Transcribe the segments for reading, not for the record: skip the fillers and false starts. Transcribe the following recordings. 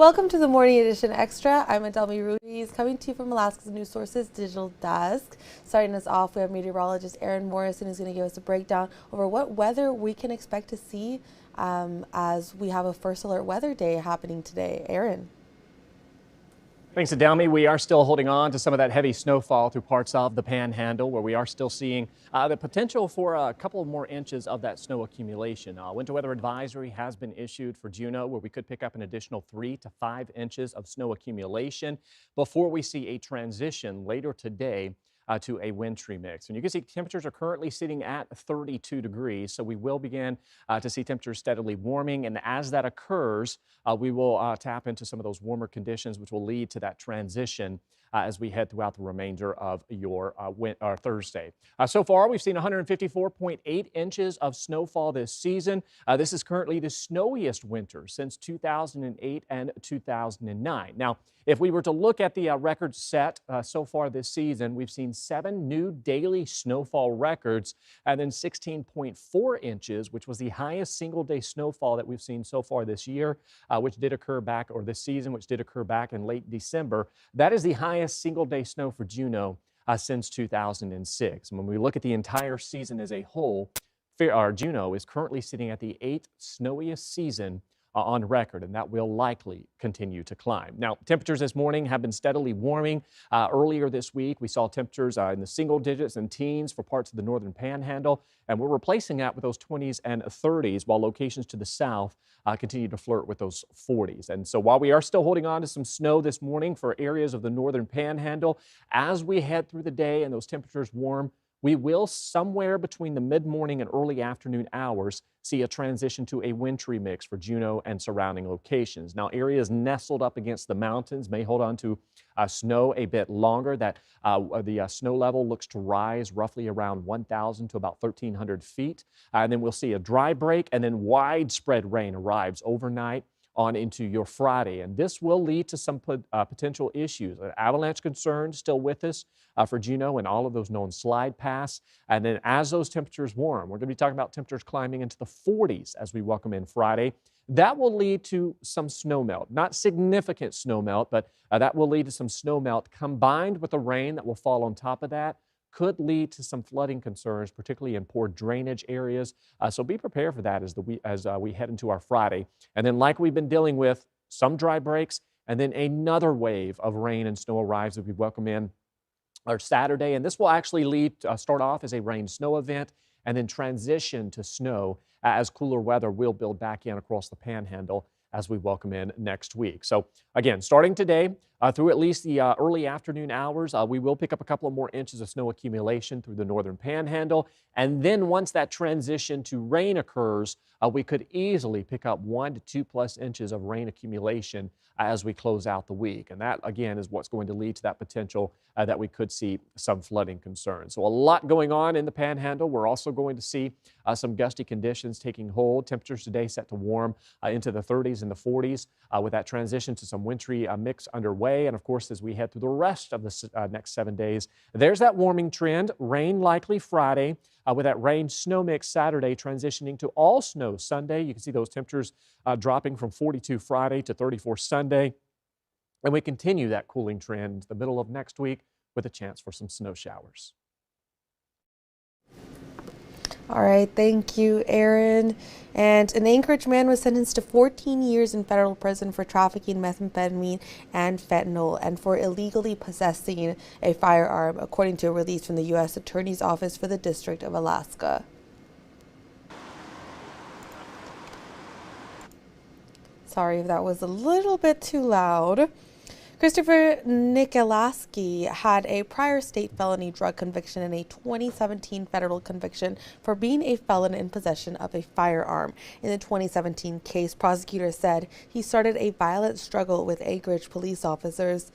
Welcome to the Morning Edition Extra. I'm Adelmi Ruiz, coming to you from Alaska's News Sources Digital Desk. Starting us off, we have meteorologist Aaron Morrison, who's going to give us a breakdown over what weather we can expect to see as we have a first alert weather day happening today. Aaron. Thanks, Adelmi. We are still holding on to some of that heavy snowfall through parts of the Panhandle, where we are still seeing the potential for a couple more inches of that snow accumulation. Winter weather advisory has been issued for Juneau, where we could pick up an additional 3 to 5 inches of snow accumulation before we see a transition later today to a wintry mix. And you can see temperatures are currently sitting at 32 degrees, so we will begin to see temperatures steadily warming. And as that occurs, we will tap into some of those warmer conditions, which will lead to that transition as we head throughout the remainder of your Thursday. So far, we've seen 154.8 inches of snowfall this season. This is currently the snowiest winter since 2008 and 2009. Now, if we were to look at the record set so far this season, we've seen 7 new daily snowfall records and then 16.4 inches, which was the highest single-day snowfall that we've seen so far this year, which did occur back, or this season, which did occur back in late December. That is the highest single-day snow for Juneau since 2006. And when we look at the entire season as a whole, Juneau is currently sitting at the 8th snowiest season on record, and that will likely continue to climb. Now, temperatures this morning have been steadily warming. Earlier this week, we saw temperatures in the single digits and teens for parts of the northern Panhandle, and we're replacing that with those 20s and 30s, while locations to the south continue to flirt with those 40s. And so while we are still holding on to some snow this morning for areas of the northern Panhandle, as we head through the day and those temperatures warm, we will, somewhere between the mid-morning and early afternoon hours, see a transition to a wintry mix for Juneau and surrounding locations. Now, areas nestled up against the mountains may hold on to snow a bit longer. The snow level looks to rise roughly around 1,000 to about 1,300 feet. And then we'll see a dry break, and then widespread rain arrives overnight on into your Friday. And this will lead to some potential issues. Avalanche concerns still with us for Juneau and all of those known slide paths. And then as those temperatures warm, we're going to be talking about temperatures climbing into the 40s as we welcome in Friday. That will lead to some snow melt, not significant snow melt, but that will lead to some snow melt combined with the rain that will fall on top of that. Could lead to some flooding concerns, particularly in poor drainage areas. So be prepared for that as we head into our Friday. And then, like we've been dealing with, some dry breaks, and then another wave of rain and snow arrives as we welcome in our Saturday. And this will actually start off as a rain-snow event and then transition to snow as cooler weather will build back in across the Panhandle as we welcome in next week. So again, starting today through at least the early afternoon hours, we will pick up a couple of more inches of snow accumulation through the northern Panhandle. And then once that transition to rain occurs, we could easily pick up 1 to 2+ inches of rain accumulation as we close out the week. And that, again, is what's going to lead to that potential that we could see some flooding concerns. So a lot going on in the Panhandle. We're also going to see some gusty conditions taking hold. Temperatures today set to warm into the 30s and the 40s with that transition to some wintry mix underway. And of course, as we head through the rest of the next 7 days, there's that warming trend. Rain likely Friday with that rain-snow mix Saturday, transitioning to all snow Sunday. You can see those temperatures dropping from 42 Friday to 34 Sunday. And we continue that cooling trend into the middle of next week with a chance for some snow showers. All right, thank you, Aaron. And an Anchorage man was sentenced to 14 years in federal prison for trafficking methamphetamine and fentanyl and for illegally possessing a firearm, according to a release from the U.S. Attorney's Office for the District of Alaska. Sorry if that was a little bit too loud. Christopher Nikolaski had a prior state felony drug conviction and a 2017 federal conviction for being a felon in possession of a firearm. In the 2017 case, prosecutors said he started a violent struggle with Anchorage police officers.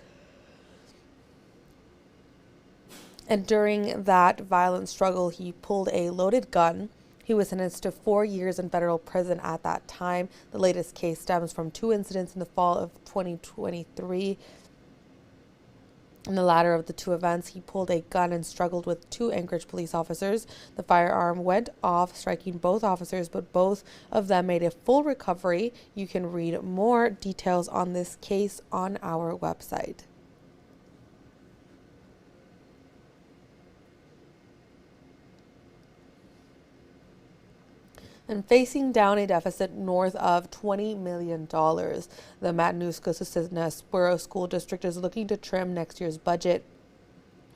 And during that violent struggle, he pulled a loaded gun. He was sentenced to 4 years in federal prison at that time. The latest case stems from 2 incidents in the fall of 2023. In the latter of the two events, he pulled a gun and struggled with two Anchorage police officers. The firearm went off, striking both officers, but both of them made a full recovery. You can read more details on this case on our website. And facing down a deficit north of $20 million. The Mat-Su Borough School District is looking to trim next year's budget.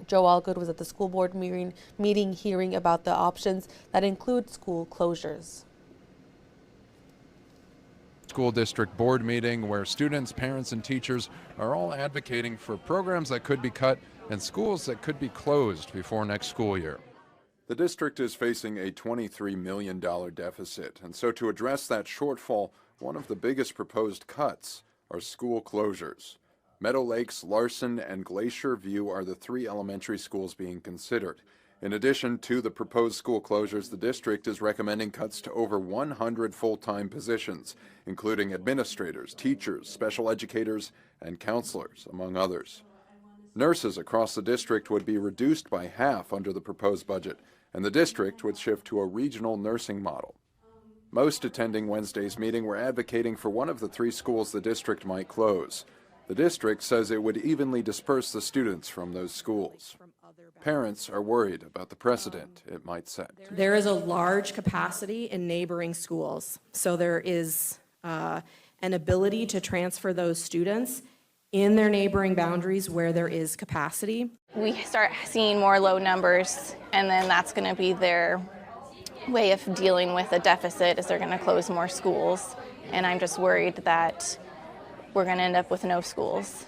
Joe Allgood was at the school board meeting hearing about the options that include school closures. School district board meeting where students, parents, and teachers are all advocating for programs that could be cut and schools that could be closed before next school year. The district is facing a $23 million deficit, and so to address that shortfall, one of the biggest proposed cuts are school closures. Meadow Lakes, Larson, and Glacier View are the three elementary schools being considered. In addition to the proposed school closures, the district is recommending cuts to over 100 full-time positions, including administrators, teachers, special educators, and counselors, among others. Nurses across the district would be reduced by half under the proposed budget, and the district would shift to a regional nursing model. Most attending Wednesday's meeting were advocating for one of the three schools the district might close. The district says it would evenly disperse the students from those schools. Parents are worried about the precedent it might set. There is a large capacity in neighboring schools, so there is an ability to transfer those students in their neighboring boundaries where there is capacity. We start seeing more low numbers, and then that's going to be their way of dealing with a deficit, is they're going to close more schools. And I'm just worried that we're going to end up with no schools.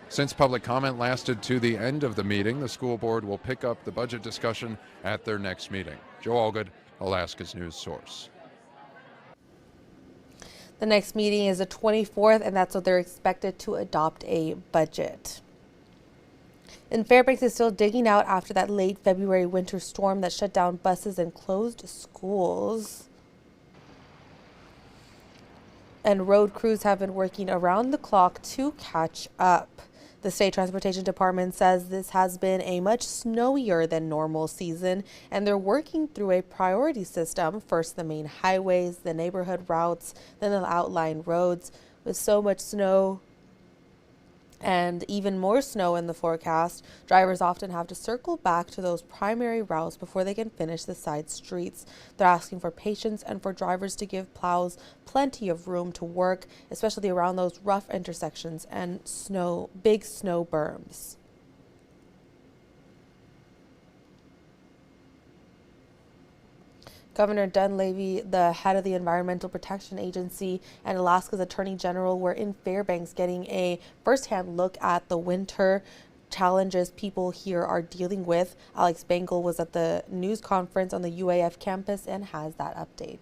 Since public comment lasted to the end of the meeting, the school board will pick up the budget discussion at their next meeting. Joe Allgood, Alaska's news source. The next meeting is the 24th, and that's when they're expected to adopt a budget. And Fairbanks is still digging out after that late February winter storm that shut down buses and closed schools. And road crews have been working around the clock to catch up. The State Transportation Department says this has been a much snowier than normal season, and they're working through a priority system. First, the main highways, the neighborhood routes, then the outlying roads. With so much snow and even more snow in the forecast, drivers often have to circle back to those primary routes before they can finish the side streets. They're asking for patience and for drivers to give plows plenty of room to work, especially around those rough intersections and big snow berms. Governor Dunleavy, the head of the Environmental Protection Agency, and Alaska's Attorney General were in Fairbanks getting a firsthand look at the winter challenges people here are dealing with. Alex Bengal was at the news conference on the UAF campus and has that update.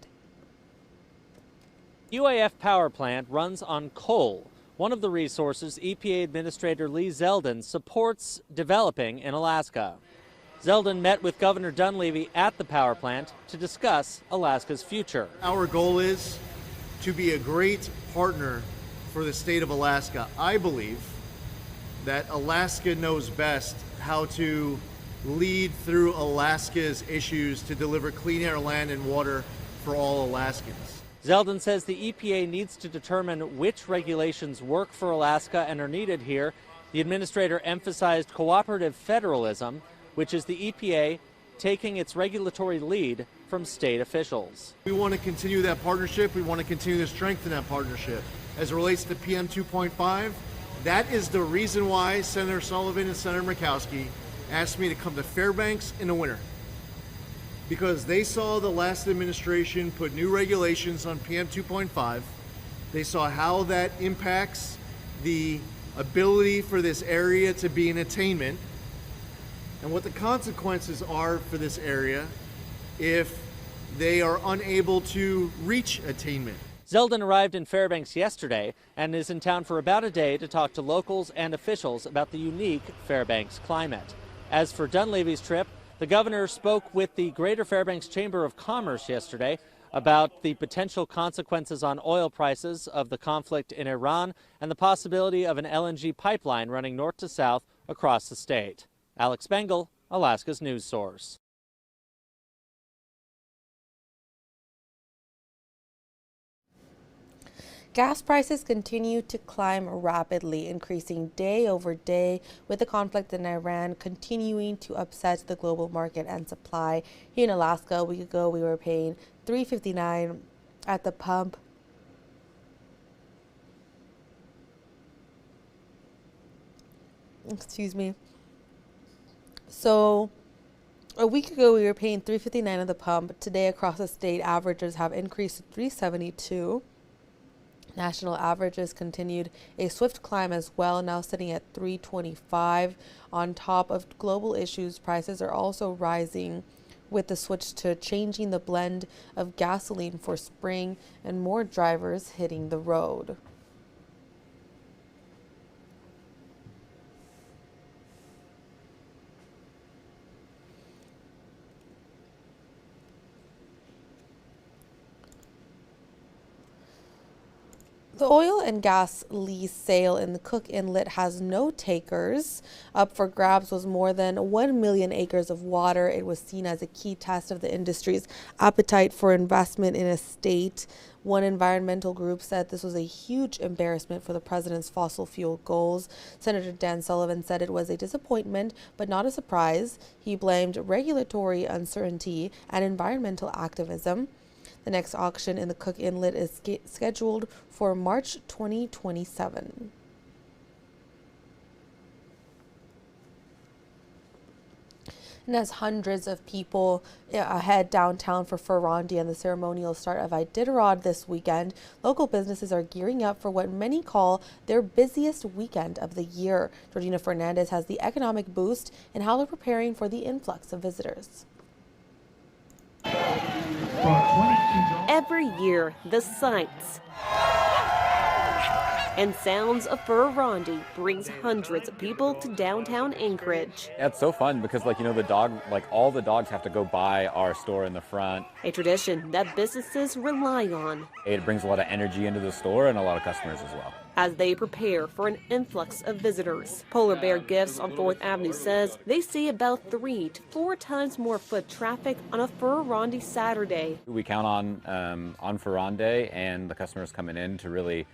UAF power plant runs on coal, one of the resources EPA Administrator Lee Zeldin supports developing in Alaska. Zeldin met with Governor Dunleavy at the power plant to discuss Alaska's future. Our goal is to be a great partner for the state of Alaska. I believe that Alaska knows best how to lead through Alaska's issues to deliver clean air, land, and water for all Alaskans. Zeldin says the EPA needs to determine which regulations work for Alaska and are needed here. The administrator emphasized cooperative federalism, which is the EPA taking its regulatory lead from state officials. We want to continue that partnership. We want to continue to strengthen that partnership. As it relates to PM 2.5, that is the reason why Senator Sullivan and Senator Murkowski asked me to come to Fairbanks in the winter. Because they saw the last administration put new regulations on PM 2.5. They saw how that impacts the ability for this area to be an attainment, and what the consequences are for this area if they are unable to reach attainment. Zeldin arrived in Fairbanks yesterday and is in town for about a day to talk to locals and officials about the unique Fairbanks climate. As for Dunleavy's trip, the governor spoke with the Greater Fairbanks Chamber of Commerce yesterday about the potential consequences on oil prices of the conflict in Iran and the possibility of an LNG pipeline running north to south across the state. Alex Bengal, Alaska's news source. Gas prices continue to climb rapidly, increasing day over day, with the conflict in Iran continuing to upset the global market and supply. Here in Alaska, a week ago, we were paying $3.59 at the pump. Excuse me. So, a week ago, we were paying $3.59 at the pump. Today, across the state, averages have increased to $3.72. National averages continued a swift climb as well, now sitting at $3.25. On top of global issues, prices are also rising with the switch to changing the blend of gasoline for spring and more drivers hitting the road. The oil and gas lease sale in the Cook Inlet has no takers. Up for grabs was more than 1 million acres of water. It was seen as a key test of the industry's appetite for investment in a state. One environmental group said this was a huge embarrassment for the president's fossil fuel goals. Senator Dan Sullivan said it was a disappointment, but not a surprise. He blamed regulatory uncertainty and environmental activism. The next auction in the Cook Inlet is scheduled for March 2027. And as hundreds of people head downtown for Ferrandi and the ceremonial start of Iditarod this weekend, local businesses are gearing up for what many call their busiest weekend of the year. Georgina Fernandez has the economic boost and how they're preparing for the influx of visitors. Every year, the sights and sounds of Ferrandi brings hundreds of people to downtown Anchorage. Yeah, it's so fun because, all the dogs have to go by our store in the front. A tradition that businesses rely on. It brings a lot of energy into the store and a lot of customers as well. As they prepare for an influx of visitors, Polar Bear Gifts on 4th Avenue says they see about 3 to 4 times more foot traffic on a Ferrandi Saturday. We count on Ferrandi and the customers coming in to really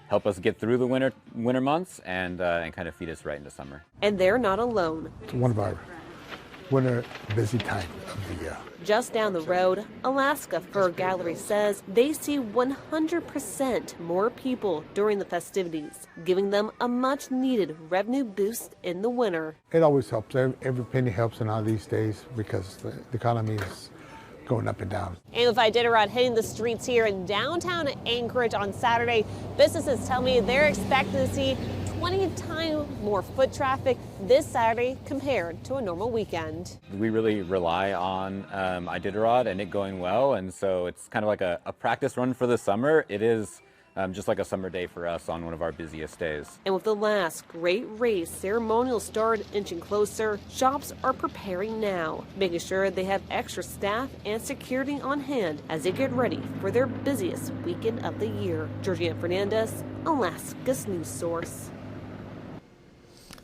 help us get through the winter months and kind of feed us right into summer. And they're not alone. It's one of our winter busy time of the year. Just down the road, Alaska Fur Gallery says they see 100% more people during the festivities, giving them a much-needed revenue boost in the winter. It always helps. Every penny helps in all these days because the economy is going up and down. And with Iditarod hitting the streets here in downtown Anchorage on Saturday, businesses tell me they're expecting to see 20 times more foot traffic this Saturday compared to a normal weekend. We really rely on Iditarod and it going well, and so it's kind of like a practice run for the summer. It is just like a summer day for us on one of our busiest days. And with the last great race ceremonial start inching closer, shops are preparing now, making sure they have extra staff and security on hand as they get ready for their busiest weekend of the year. Georgina Fernandez, Alaska's news source.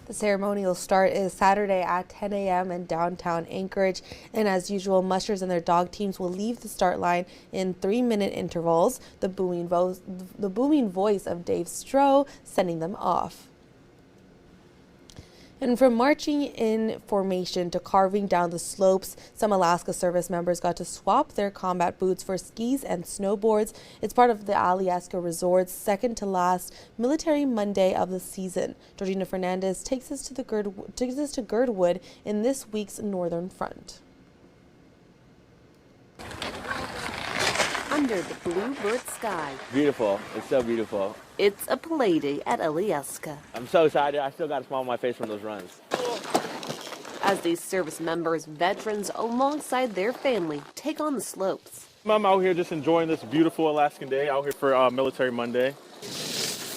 The ceremonial start is Saturday at 10 a.m. in downtown Anchorage. And as usual, mushers and their dog teams will leave the start line in 3-minute intervals. The booming voice of Dave Stroh sending them off. And from marching in formation to carving down the slopes, some Alaska service members got to swap their combat boots for skis and snowboards. It's part of the Alyeska Resort's second to last Military Monday of the season. Georgina Fernandez takes us to Girdwood in this week's Northern Front. Under the bluebird sky. Beautiful. It's so beautiful. It's a play day at Alyeska. I'm so excited. I still got a smile on my face from those runs. As these service members, veterans alongside their family, take on the slopes. I'm out here just enjoying this beautiful Alaskan day, out here for Military Monday.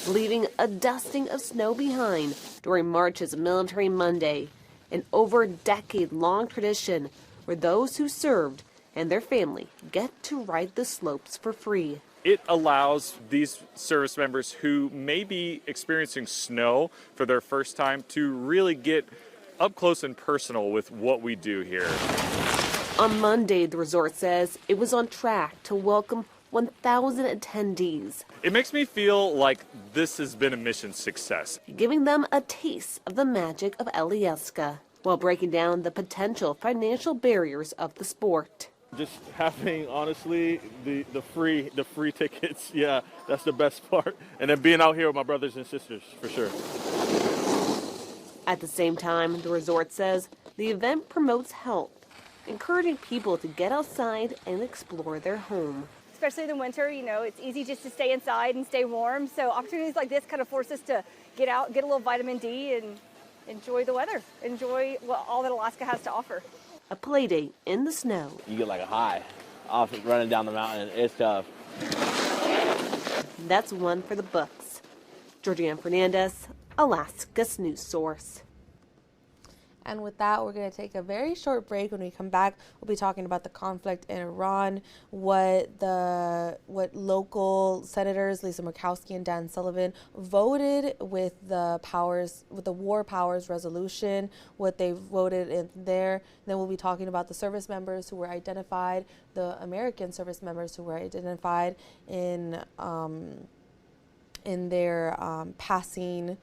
Leaving a dusting of snow behind during March's Military Monday, an over decade-long tradition where those who served and their family get to ride the slopes for free. it allows these service members who may be experiencing snow for their first time to really get up close and personal with what we do here. On Monday, the resort says it was on track to welcome 1,000 attendees, It makes me feel like this has been a mission success. giving them a taste of the magic of Alyeska, while breaking down the potential financial barriers of the sport. Just having, honestly, the free tickets, yeah, that's the best part. And then being out here with my brothers and sisters, for sure. At the same time, the resort says the event promotes health, encouraging people to get outside and explore their home. Especially in the winter, you know, it's easy just to stay inside and stay warm. So opportunities like this kind of force us to get out, get a little vitamin D, and enjoy the weather, enjoy all that Alaska has to offer. A play date in the snow. You get like a high off running down the mountain. It's tough. That's one for the books. Georgianne Fernandez, Alaska's news source. And with that, we're going to take a very short break. When we come back, we'll be talking about the conflict in Iran, what local senators Lisa Murkowski and Dan Sullivan voted with the war powers resolution, what they voted in there. Then we'll be talking about the service members who were identified, the American service members who were identified in their passing.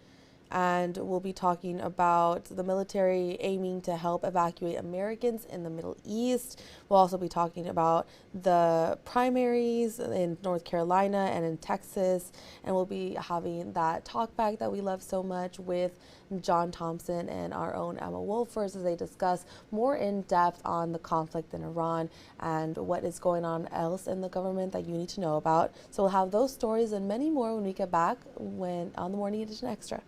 And we'll be talking about the military aiming to help evacuate Americans in the Middle East. We'll also be talking about the primaries in North Carolina and in Texas. And we'll be having that talk back that we love so much with John Thompson and our own Emma Wolfers as they discuss more in depth on the conflict in Iran and what is going on else in the government that you need to know about. So we'll have those stories and many more when we get back on the Morning Edition Extra.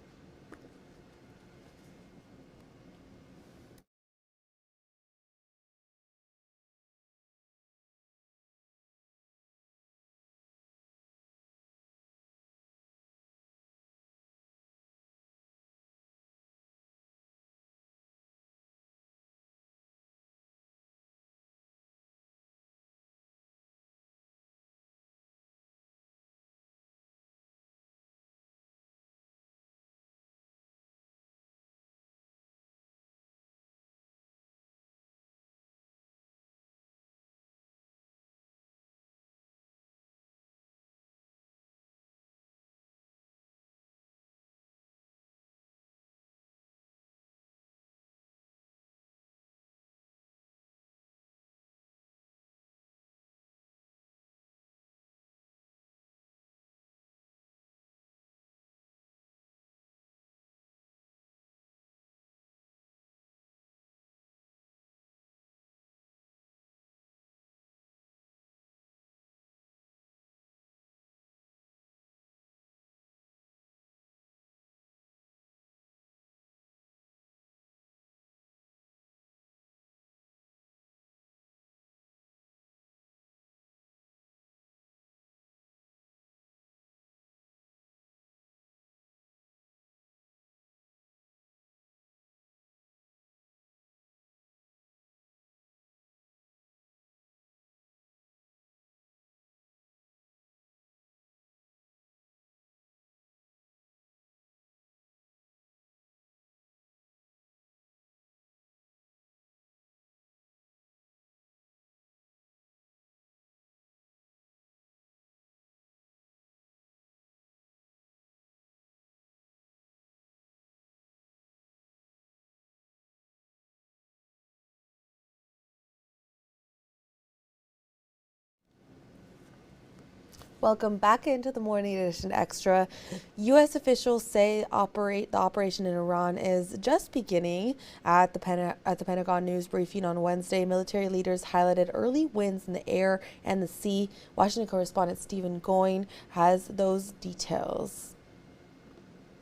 Welcome back into the Morning Edition Extra. U.S. officials say the operation in Iran is just beginning. At the Pentagon news briefing on Wednesday, military leaders highlighted early wins in the air and the sea. Washington correspondent Stephen Goin has those details.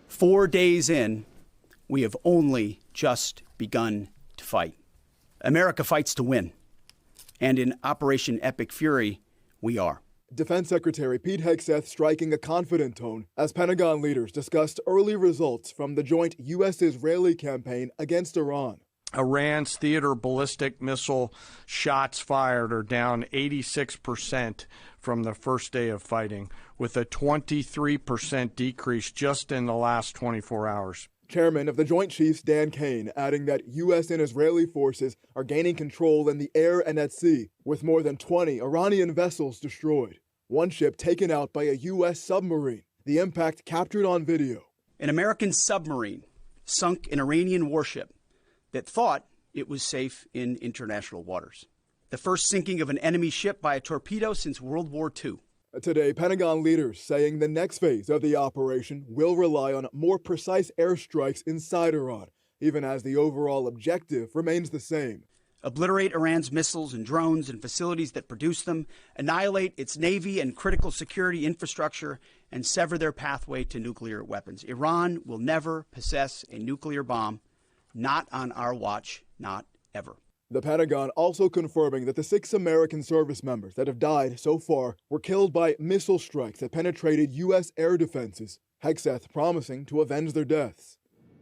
4 days in, we have only just begun to fight. America fights to win. And in Operation Epic Fury, we are. Defense Secretary Pete Hegseth striking a confident tone as Pentagon leaders discussed early results from the joint U.S.-Israeli campaign against Iran. Iran's theater ballistic missile shots fired are down 86% from the first day of fighting, with a 23% decrease just in the last 24 hours. Chairman of the Joint Chiefs Dan Kane adding that U.S. and Israeli forces are gaining control in the air and at sea, with more than 20 Iranian vessels destroyed. One ship taken out by a U.S. submarine, the impact captured on video. An American submarine sunk an Iranian warship that thought it was safe in international waters. The first sinking of an enemy ship by a torpedo since World War II. Today, Pentagon leaders saying the next phase of the operation will rely on more precise airstrikes inside Iran, even as the overall objective remains the same. Obliterate Iran's missiles and drones and facilities that produce them, annihilate its navy and critical security infrastructure, and sever their pathway to nuclear weapons. Iran will never possess a nuclear bomb, not on our watch, not ever. The Pentagon also confirming that the 6 American service members that have died so far were killed by missile strikes that penetrated U.S. air defenses, Hegseth promising to avenge their deaths.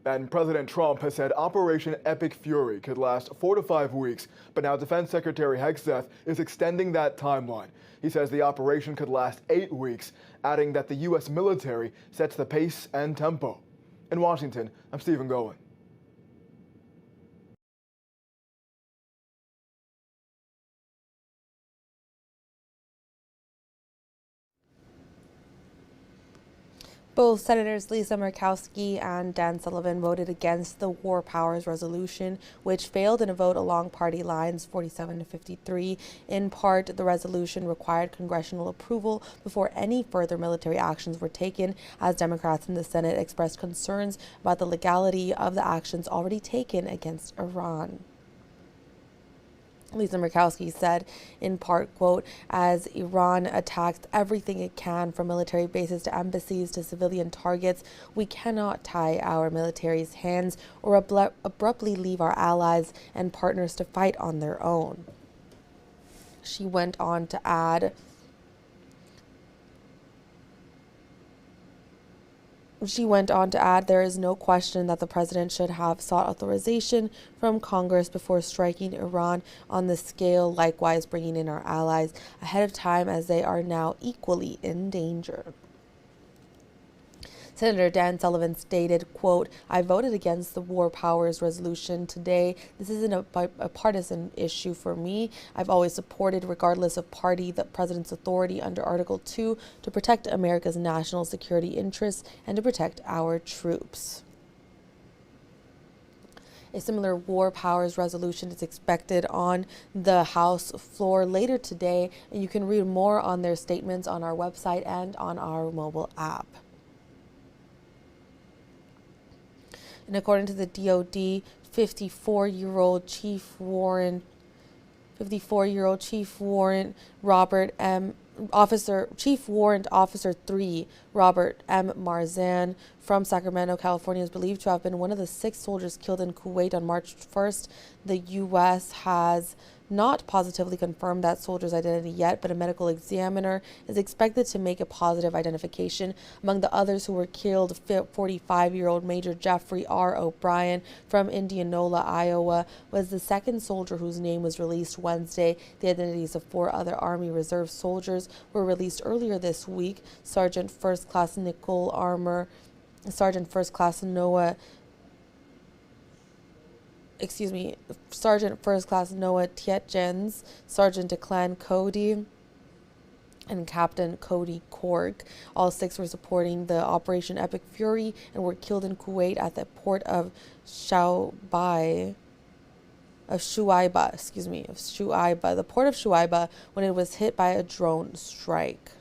And President Trump has said Operation Epic Fury could last 4 to 5 weeks, but now Defense Secretary Hegseth is extending that timeline. He says the operation could last 8 weeks, adding that the U.S. military sets the pace and tempo. In Washington, I'm Stephen Goen. Both Senators Lisa Murkowski and Dan Sullivan voted against the War Powers Resolution, which failed in a vote along party lines 47 to 53. In part, the resolution required congressional approval before any further military actions were taken, as Democrats in the Senate expressed concerns about the legality of the actions already taken against Iran. Lisa Murkowski said, in part, quote, as Iran attacks everything it can, from military bases to embassies to civilian targets, we cannot tie our military's hands or abruptly leave our allies and partners to fight on their own. She went on to add, there is no question that the president should have sought authorization from Congress before striking Iran on the scale, likewise bringing in our allies ahead of time, as they are now equally in danger. Senator Dan Sullivan stated, quote, I voted against the War Powers Resolution today. This isn't a partisan issue for me. I've always supported, regardless of party, the president's authority under Article 2 to protect America's national security interests and to protect our troops. A similar War Powers Resolution is expected on the House floor later today, and you can read more on their statements on our website and on our mobile app. And according to the DOD, 54-year-old Chief Warrant Officer 3 Robert M. Marzan from Sacramento, California, is believed to have been one of the 6 soldiers killed in Kuwait on March 1st. The U.S. has not positively confirmed that soldier's identity yet, but a medical examiner is expected to make a positive identification. Among the others who were killed, 45-year-old Major Jeffrey R. O'Brien from Indianola, Iowa, was the second soldier whose name was released Wednesday. The identities of 4 other Army Reserve soldiers were released earlier this week. Sergeant First Class Nicole Armour, Sergeant First Class Noah Tietjens, Sergeant Declan Cody, and Captain Cody Cork. All 6 were supporting the Operation Epic Fury and were killed in Kuwait at the port of Shuaiba, the port of Shuaiba, when it was hit by a drone strike.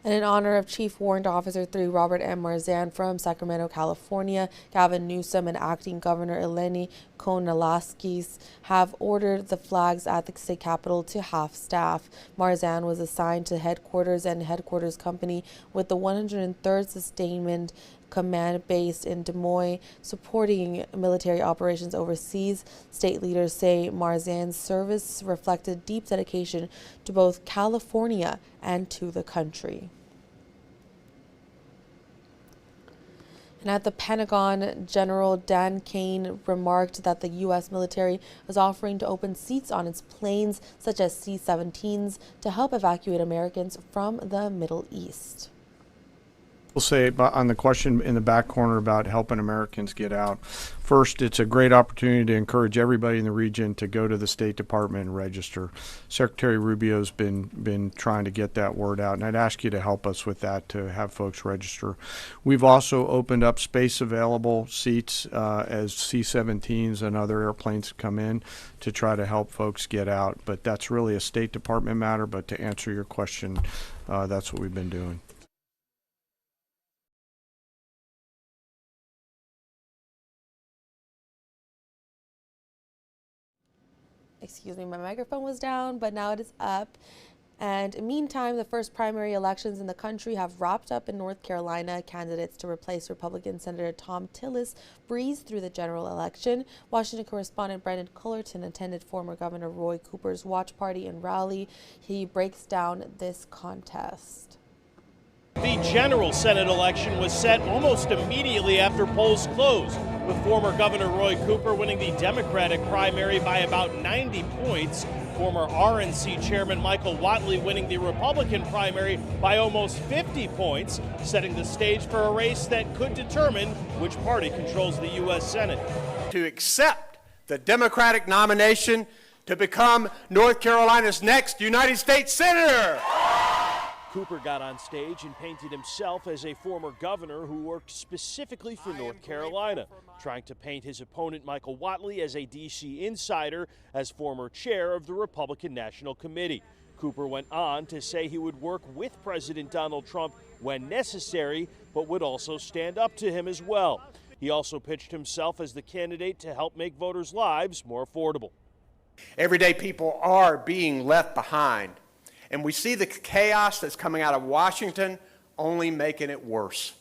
And in honor of Chief Warrant Officer 3 Robert M. Marzan from Sacramento, California, Gavin Newsom and Acting Governor Eleni Konalaskis have ordered the flags at the state capitol to half-staff. Marzan was assigned to headquarters and headquarters company with the 103rd Sustainment Command based in Des Moines, supporting military operations overseas. State leaders say Marzan's service reflected deep dedication to both California and to the country. And at the Pentagon, General Dan Kane remarked that the U.S. military is offering to open seats on its planes, such as C-17s, to help evacuate Americans from the Middle East. We'll say on the question in the back corner about helping Americans get out. First, it's a great opportunity to encourage everybody in the region to go to the State Department and register. Secretary Rubio's been trying to get that word out, and I'd ask you to help us with that to have folks register. We've also opened up space available seats as C-17s and other airplanes come in to try to help folks get out. But that's really a State Department matter. But to answer your question, that's what we've been doing. Excuse me, my microphone was down, but now it is up. And meantime, the first primary elections in the country have wrapped up in North Carolina. Candidates to replace Republican Senator Thom Tillis breezed through the general election. Washington correspondent Brendan Cullerton attended former Governor Roy Cooper's watch party in Raleigh. He breaks down this contest. The general Senate election was set almost immediately after polls closed, with former Governor Roy Cooper winning the Democratic primary by about 90 points, former RNC Chairman Michael Whatley winning the Republican primary by almost 50 points, setting the stage for a race that could determine which party controls the U.S. Senate. To accept the Democratic nomination to become North Carolina's next United States Senator. Cooper got on stage and painted himself as a former governor who worked specifically for North Carolina, trying to paint his opponent Michael Whatley as a D.C. insider as former chair of the Republican National Committee. Cooper went on to say he would work with President Donald Trump when necessary, but would also stand up to him as well. He also pitched himself as the candidate to help make voters' lives more affordable. Everyday people are being left behind. And we see the chaos that's coming out of Washington only making it worse.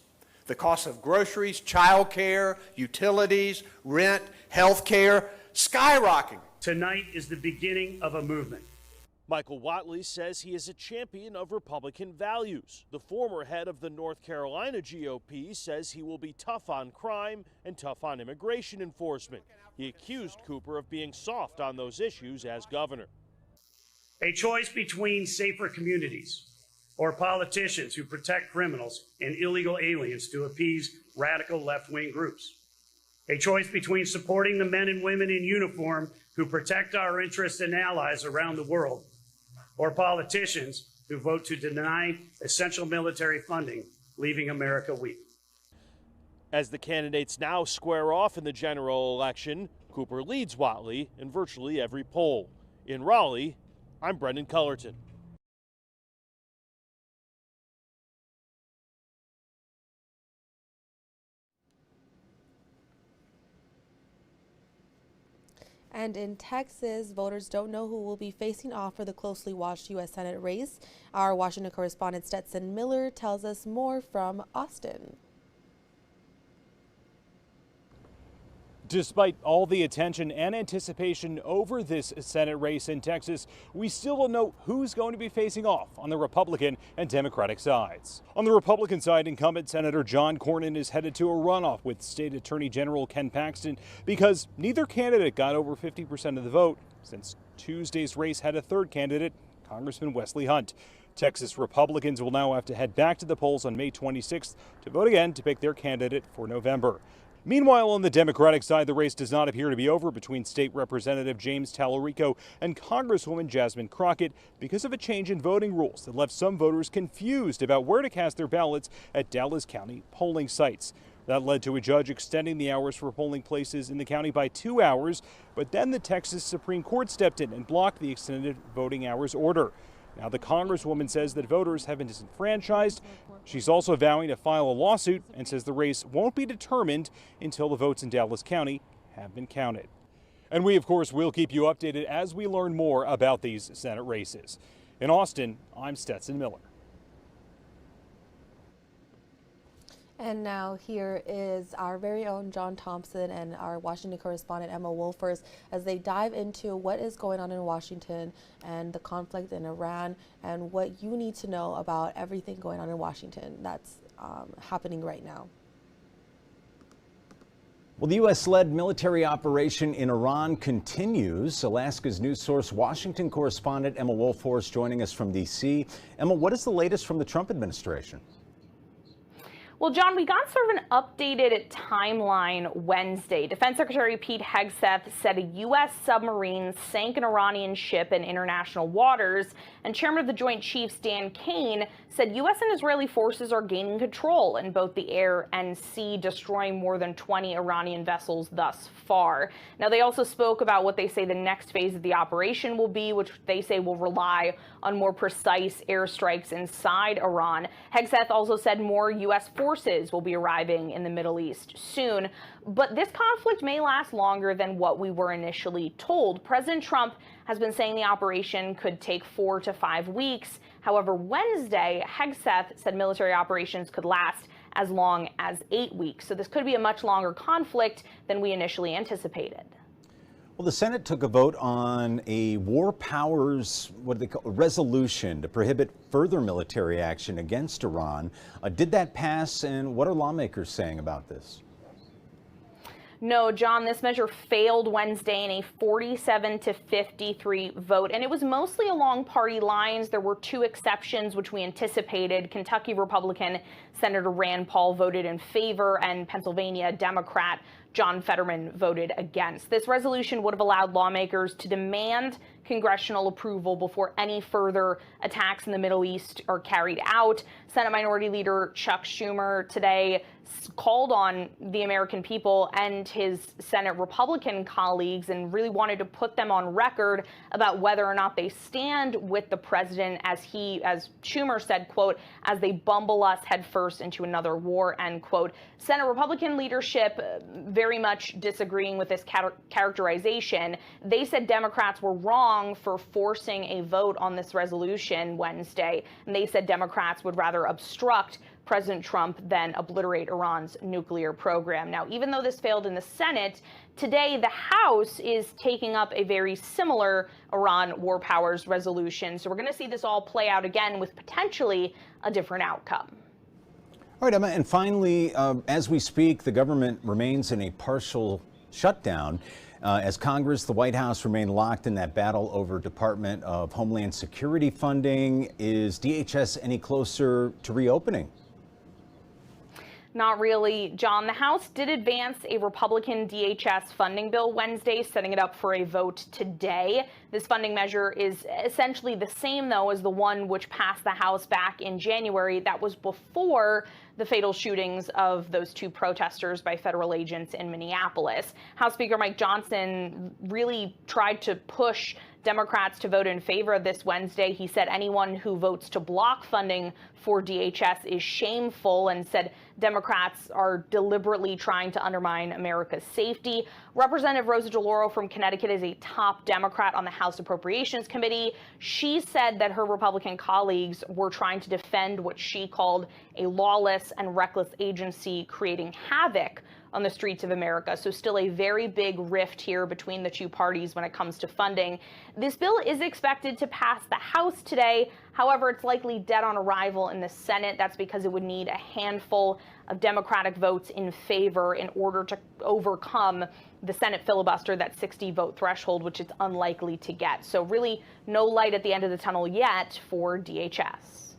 The cost of groceries, child care, utilities, rent, health care, skyrocketing. Tonight is the beginning of a movement. Michael Whatley says he is a champion of Republican values. The former head of the North Carolina GOP says he will be tough on crime and tough on immigration enforcement. He accused Cooper of being soft on those issues as governor. A choice between safer communities or politicians who protect criminals and illegal aliens to appease radical left-wing groups. A choice between supporting the men and women in uniform who protect our interests and allies around the world, or politicians who vote to deny essential military funding, leaving America weak. As the candidates now square off in the general election, Cooper leads Whatley in virtually every poll. In Raleigh, I'm Brendan Cullerton. And in Texas, voters don't know who will be facing off for the closely watched U.S. Senate race. Our Washington correspondent Stetson Miller tells us more from Austin. Despite all the attention and anticipation over this Senate race in Texas, we still don't know who's going to be facing off on the Republican and Democratic sides. On the Republican side, incumbent Senator John Cornyn is headed to a runoff with State Attorney General Ken Paxton because neither candidate got over 50% of the vote, since Tuesday's race had a third candidate, Congressman Wesley Hunt. Texas Republicans will now have to head back to the polls on May 26th to vote again to pick their candidate for November. Meanwhile, on the Democratic side, the race does not appear to be over between State Representative James Tallarico and Congresswoman Jasmine Crockett because of a change in voting rules that left some voters confused about where to cast their ballots at Dallas County polling sites. That led to a judge extending the hours for polling places in the county by 2 hours, but then the Texas Supreme Court stepped in and blocked the extended voting hours order. Now, the Congresswoman says that voters have been disenfranchised. She's also vowing to file a lawsuit and says the race won't be determined until the votes in Dallas County have been counted. And we, of course, will keep you updated as we learn more about these Senate races. In Austin, I'm Stetson Miller. And now here is our very own John Thompson and our Washington correspondent Emma Wolfers as they dive into what is going on in Washington and the conflict in Iran and what you need to know about everything going on in Washington that's happening right now. Well, the U.S.-led military operation in Iran continues. Alaska's news source, Washington correspondent Emma Wolfhorst, joining us from D.C. Emma, what is the latest from the Trump administration? Well, John, we got sort of an updated timeline Wednesday. Defense Secretary Pete Hegseth said a U.S. submarine sank an Iranian ship in international waters, and Chairman of the Joint Chiefs Dan Kane said U.S. and Israeli forces are gaining control in both the air and sea, destroying more than 20 Iranian vessels thus far. Now, they also spoke about what they say the next phase of the operation will be, which they say will rely on more precise airstrikes inside Iran. Hegseth also said more U.S. forces will be arriving in the Middle East soon. But this conflict may last longer than what we were initially told. President Trump has been saying the operation could take 4 to 5 weeks. However, Wednesday, Hegseth said military operations could last as long as 8 weeks. So this could be a much longer conflict than we initially anticipated. Well, the Senate took a vote on a war powers, resolution to prohibit further military action against Iran. Did that pass, and what are lawmakers saying about this? No, John, this measure failed Wednesday in a 47-53 vote, and it was mostly along party lines. There were 2 exceptions, which we anticipated. Kentucky Republican Senator Rand Paul voted in favor, and Pennsylvania Democrat John Fetterman voted against. This resolution would have allowed lawmakers to demand congressional approval before any further attacks in the Middle East are carried out. Senate Minority Leader Chuck Schumer today called on the American people and his Senate Republican colleagues and really wanted to put them on record about whether or not they stand with the president, as Schumer said, quote, as they bumble us headfirst into another war, end quote. Senate Republican leadership very much disagreeing with this characterization. They said Democrats were wrong for forcing a vote on this resolution Wednesday, and they said Democrats would rather obstruct President Trump than obliterate Iran's nuclear program. Now, even though this failed in the Senate, today the House is taking up a very similar Iran war powers resolution. So we're going to see this all play out again with potentially a different outcome. All right, Emma, and finally, as we speak, the government remains in a partial shutdown. As Congress, the White House remain locked in that battle over Department of Homeland Security funding. Is DHS any closer to reopening? Not really, John. The House did advance a Republican DHS funding bill Wednesday, setting it up for a vote today. This funding measure is essentially the same, though, as the one which passed the House back in January. That was before the fatal shootings of those 2 protesters by federal agents in Minneapolis. House Speaker Mike Johnson really tried to push Democrats to vote in favor of this Wednesday. He said anyone who votes to block funding for DHS is shameful, and said Democrats are deliberately trying to undermine America's safety. Representative Rosa DeLauro from Connecticut is a top Democrat on the House Appropriations Committee. She said that her Republican colleagues were trying to defend what she called a lawless and reckless agency creating havoc on the streets of America. So still a very big rift here between the 2 parties when it comes to funding. This bill is expected to pass the House today. However, it's likely dead on arrival in the Senate. That's because it would need a handful of Democratic votes in favor in order to overcome the Senate filibuster, that 60-vote threshold, which it's unlikely to get. So really no light at the end of the tunnel yet for DHS.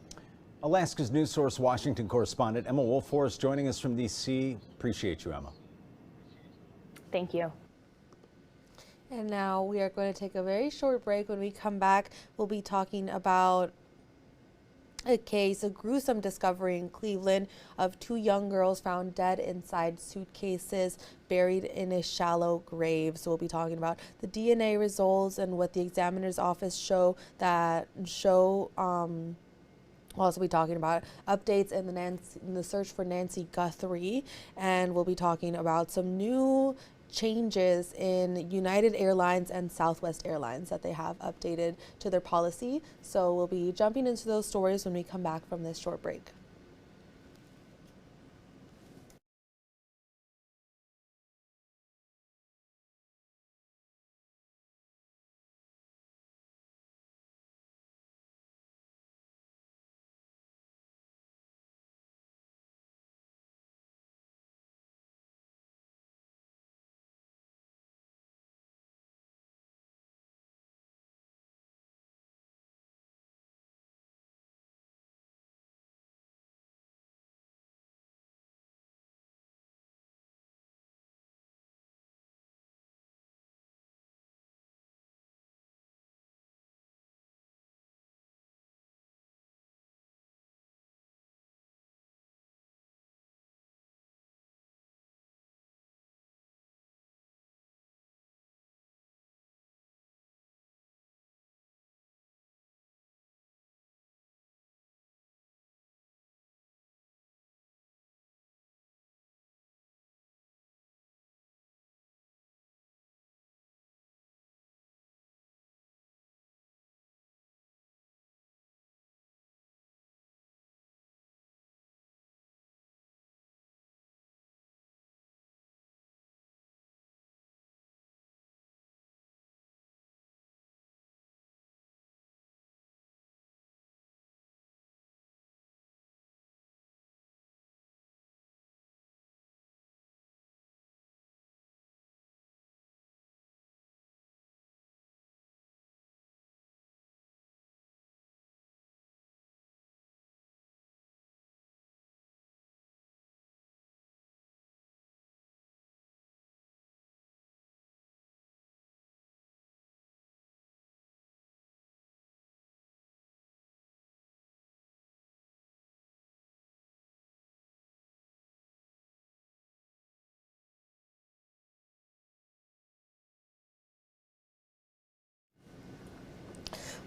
Alaska's news source, Washington correspondent Emma Wolfhorst, joining us from D.C. Appreciate you, Emma. Thank you. And now we are going to take a very short break. When we come back, we'll be talking about a gruesome discovery in Cleveland of 2 young girls found dead inside suitcases buried in a shallow grave. So we'll be talking about the DNA results and what the examiner's office we'll also be talking about updates in the search for Nancy Guthrie, and we'll be talking about some new changes in United Airlines and Southwest Airlines that they have updated to their policy. So we'll be jumping into those stories when we come back from this short break.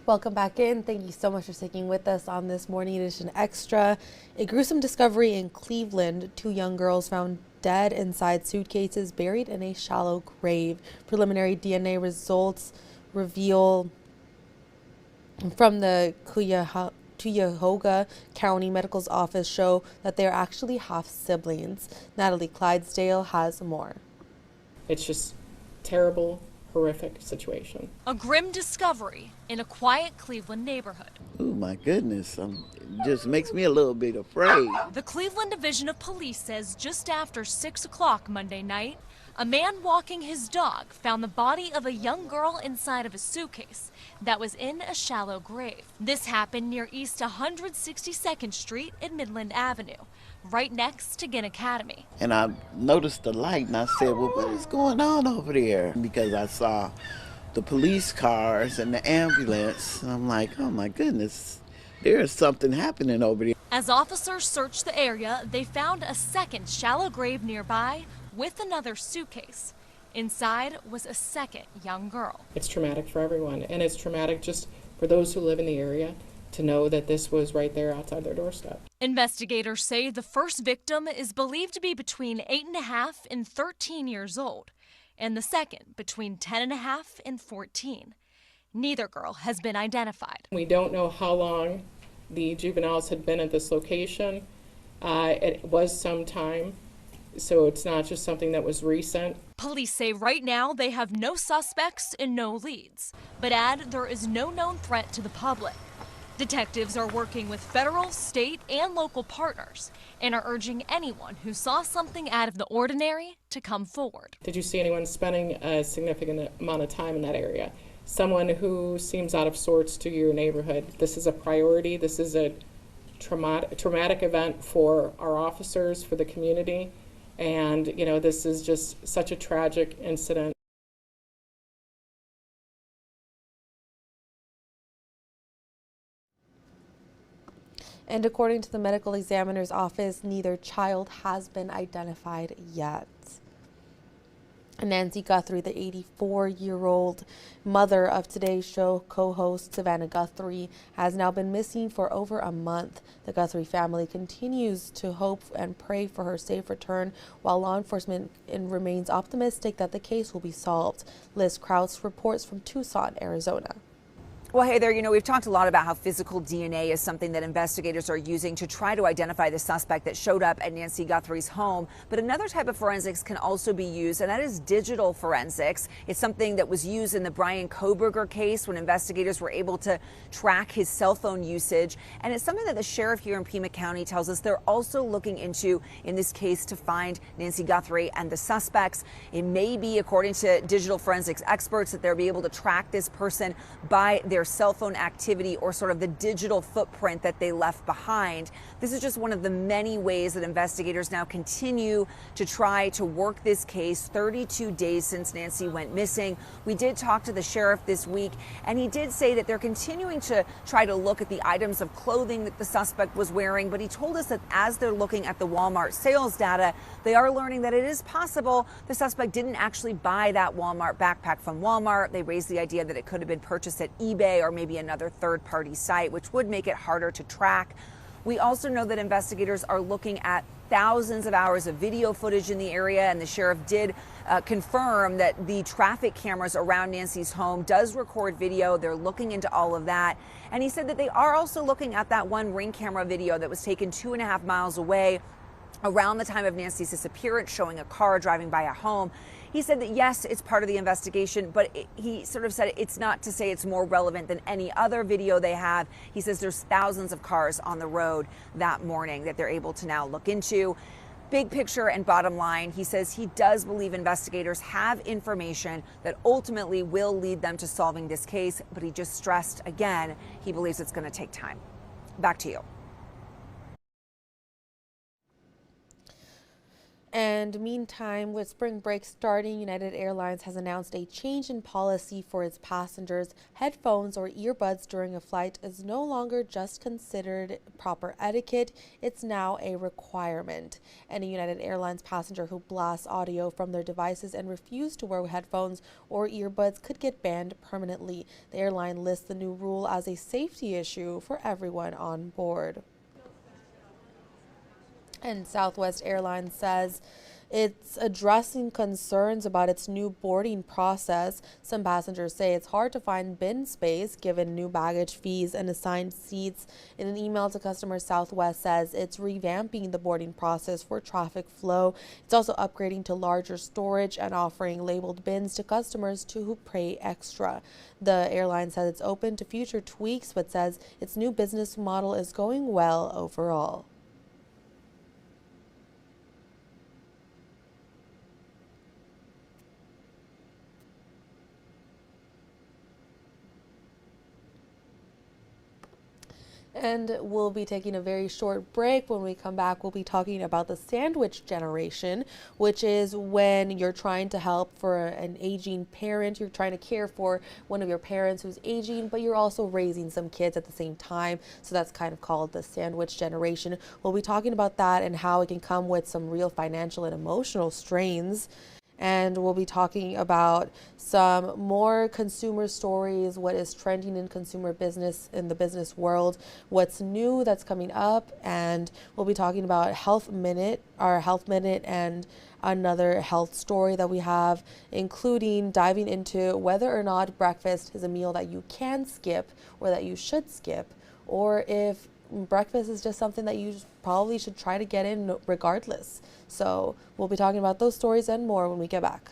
Welcome back in. Thank you so much for sticking with us on this Morning Edition Extra. A gruesome discovery in Cleveland. 2 young girls found dead inside suitcases buried in a shallow grave. Preliminary DNA results reveal from the Cuyahoga County Medical's office show that they're actually half siblings. Natalie Clydesdale has more. It's just terrible, horrific situation. A grim discovery in a quiet Cleveland neighborhood. Oh my goodness, it just makes me a little bit afraid. The Cleveland Division of Police says just after 6 o'clock Monday night, a man walking his dog found the body of a young girl inside of a suitcase that was in a shallow grave. This happened near East 162nd Street and Midland Avenue, right next to Ginn Academy. And I noticed the light and I said, well, what is going on over there? Because I saw the police cars and the ambulance. And I'm like, oh my goodness, there is something happening over there. As officers searched the area, they found a second shallow grave nearby with another suitcase. Inside was a second young girl. It's traumatic for everyone, and it's traumatic just for those who live in the area to know that this was right there outside their doorstep. Investigators say the first victim is believed to be between 8.5 and 13 years old, and the second between 10.5 and 14. Neither girl has been identified. We don't know how long the juveniles had been at this location. It was some time, so it's not just something that was recent. Police say right now they have no suspects and no leads, but add there is no known threat to the public. Detectives are working with federal, state, and local partners and are urging anyone who saw something out of the ordinary to come forward. Did you see anyone spending a significant amount of time in that area? Someone who seems out of sorts to your neighborhood. This is a priority. This is a traumatic event for our officers, for the community. And, you know, this is just such a tragic incident. And according to the medical examiner's office, neither child has been identified yet. Nancy Guthrie, the 84-year-old mother of today's show co-host Savannah Guthrie, has now been missing for over a month. The Guthrie family continues to hope and pray for her safe return, while law enforcement remains optimistic that the case will be solved. Liz Krause reports from Tucson, Arizona. Well, hey there, you know, we've talked a lot about how physical DNA is something that investigators are using to try to identify the suspect that showed up at Nancy Guthrie's home. But another type of forensics can also be used, and that is digital forensics. It's something that was used in the Brian Kohberger case when investigators were able to track his cell phone usage. And it's something that the sheriff here in Pima County tells us they're also looking into in this case to find Nancy Guthrie and the suspects. It may be, according to digital forensics experts, that they'll be able to track this person by their cell phone activity or sort of the digital footprint that they left behind. This is just one of the many ways that investigators now continue to try to work this case 32 days since Nancy went missing. We did talk to the sheriff this week, and he did say that they're continuing to try to look at the items of clothing that the suspect was wearing, but he told us that as they're looking at the Walmart sales data, they are learning that it is possible the suspect didn't actually buy that Walmart backpack from Walmart. They raised the idea that it could have been purchased at eBay or maybe another third-party site, which would make it harder to track. We also know that investigators are looking at thousands of hours of video footage in the area, and the sheriff did confirm that the traffic cameras around Nancy's home does record video. They're looking into all of that. And he said that they are also looking at that one Ring camera video that was taken 2.5 miles away around the time of Nancy's disappearance, showing a car driving by a home. He said that, yes, it's part of the investigation, but he sort of said it's not to say it's more relevant than any other video they have. He says there's thousands of cars on the road that morning that they're able to now look into. Big picture and bottom line, he says he does believe investigators have information that ultimately will lead them to solving this case, but he just stressed again, he believes it's going to take time. Back to you. And meantime, with spring break starting, United Airlines has announced a change in policy for its passengers. Headphones or earbuds during a flight is no longer just considered proper etiquette, it's now a requirement. Any United Airlines passenger who blasts audio from their devices and refuses to wear headphones or earbuds could get banned permanently. The airline lists the new rule as a safety issue for everyone on board. And Southwest Airlines says it's addressing concerns about its new boarding process. Some passengers say it's hard to find bin space given new baggage fees and assigned seats. In an email to customers, Southwest says it's revamping the boarding process for traffic flow. It's also upgrading to larger storage and offering labeled bins to customers who pay extra. The airline says it's open to future tweaks, but says its new business model is going well overall. And we'll be taking a very short break. When we come back, we'll be talking about the sandwich generation, which is when you're trying to help for an aging parent. You're trying to care for one of your parents who's aging, but you're also raising some kids at the same time. So that's kind of called the sandwich generation. We'll be talking about that and how it can come with some real financial and emotional strains. And we'll be talking about some more consumer stories, what is trending in consumer business, in the business world, what's new that's coming up, and we'll be talking about our Health Minute, and another health story that we have, including diving into whether or not breakfast is a meal that you can skip or that you should skip, or if breakfast is just something that you probably should try to get in regardless. So we'll be talking about those stories and more when we get back.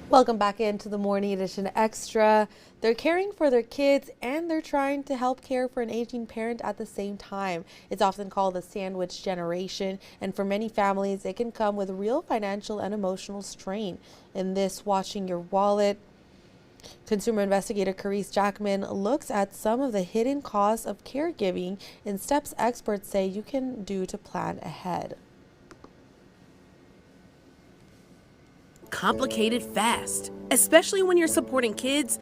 Welcome back into the Morning Edition Extra. They're caring for their kids and they're trying to help care for an aging parent at the same time. It's often called the sandwich generation, and for many families, it can come with real financial and emotional strain. In this Watching Your Wallet, consumer investigator Carice Jackman looks at some of the hidden costs of caregiving and steps experts say you can do to plan ahead. Complicated fast, especially when you're supporting kids.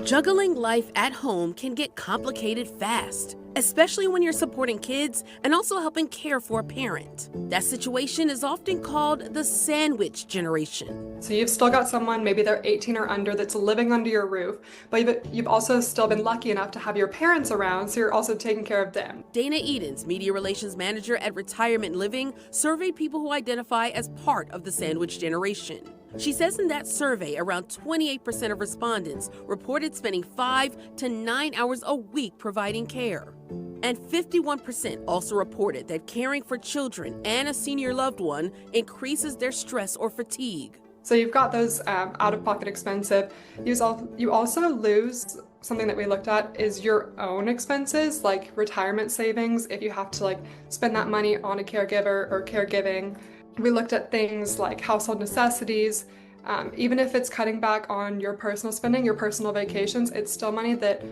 Juggling life at home can get complicated fast. especially when you're supporting kids and also helping care for a parent. That situation is often called the sandwich generation. So you've still got someone, maybe they're 18 or under, that's living under your roof, but you've also still been lucky enough to have your parents around, so you're also taking care of them. Dana Edens, media relations manager at Retirement Living, surveyed people who identify as part of the sandwich generation. She says in that survey, around 28% of respondents reported spending 5 to 9 hours a week providing care. And 51% also reported that caring for children and a senior loved one increases their stress or fatigue. So you've got those out-of-pocket expenses. You also lose something that we looked at is your own expenses, like retirement savings, if you have to spend that money on a caregiver or caregiving. We looked at things like household necessities. Even if it's cutting back on your personal spending, your personal vacations, it's still money that